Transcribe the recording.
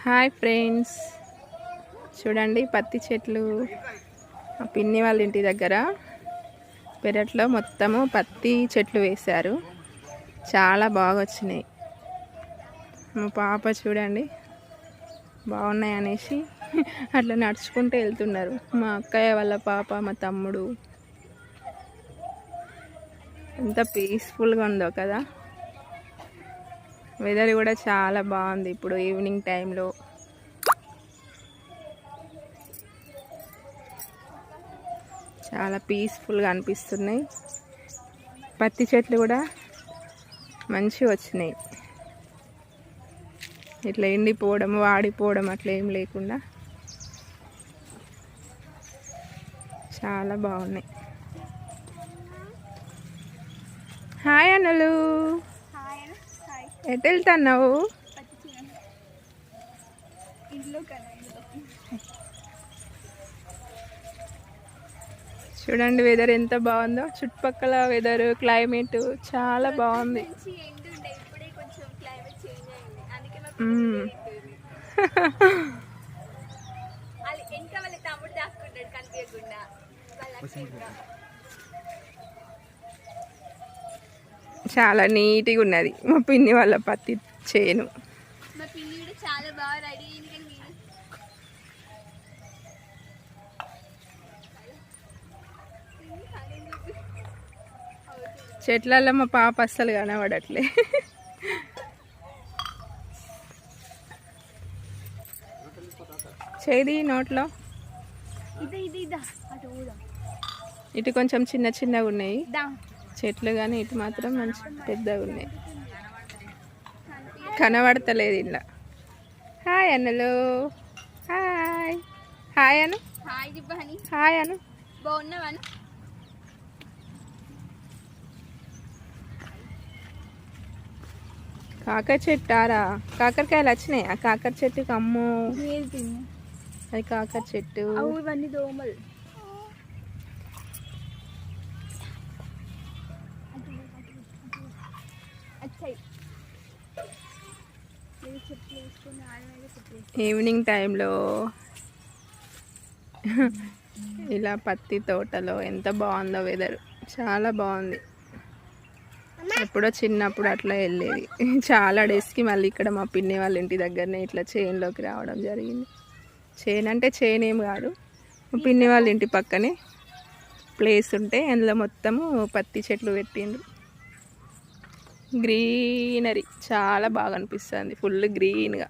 Hi friends, చూడండి పత్తి చెట్లు. మా పిన్ని వాళ్ళ ఇంటి దగ్గర పెరట్లో మొత్తము పత్తి చెట్లు వేశారు. చాలా బాగా వచ్చినాయి. మా పాప చూడండి బాగున్నాయి అనేసి అట్లా నడుచుకుంటూ వెళ్తున్నారు. మా అక్కయ్య వాళ్ళ పాప, మా తమ్ముడు. ఎంత పీస్ఫుల్గా ఉందో కదా. వెదర్ కూడా చాలా బాగుంది. ఇప్పుడు ఈవినింగ్ టైంలో చాలా పీస్ఫుల్గా అనిపిస్తున్నాయి. పత్తి చెట్లు కూడా మంచిగా వచ్చినాయి. ఇట్లా ఎండిపోవడం, వాడిపోవడం అట్లా ఏం లేకుండా చాలా బాగున్నాయి. హాయ్ అన్నలు, ఎటు వెళ్తున్నావు? చూడండి వెదర్ ఎంత బాగుందో. చుట్టుపక్కల వెదర్, క్లైమేట్ చాలా బాగుంది. చాలా నీట్గా ఉన్నది మా పిన్ని వాళ్ళ పత్తి చేను. చెట్లలో మా పాప అస్సలు కనబడట్లే. చేది నోట్లో. ఇటు కొంచెం చిన్న చిన్నగా ఉన్నాయి చెట్లు, కానీ ఇటు మాత్రం మంచి పెద్దగా ఉన్నాయి. కనబడతలేదు ఇలా. హాయ్ అన్నలు, హాయ్ హాయ్ అను, హాయ్ అను. బాగున్నావను. కాకర చెట్టారా? కాకరకాయలు వచ్చినాయి. ఆ కాకర చెట్టుకి అమ్మో, అది కాకర చెట్టు. ఇవన్నీ దోమలు. ఈవినింగ్ టైంలో ఇలా పత్తి తోటలో ఎంత బాగుందో వెదర్. చాలా బాగుంది. ఎప్పుడో చిన్నప్పుడు అట్లా వెళ్ళేది. చాలా డేస్కి మళ్ళీ ఇక్కడ మా పిన్ని వాళ్ళ ఇంటి దగ్గరనే ఇట్లా చేనులోకి రావడం జరిగింది. చేను అంటే చేను ఏం కాదు, మా పిన్ని వాళ్ళ ఇంటి పక్కనే ప్లేస్ ఉంటే అందులో మొత్తము పత్తి చెట్లు పెట్టిండ్రు. గ్రీనరీ చాలా బాగా అనిపిస్తుంది, ఫుల్ గ్రీన్గా.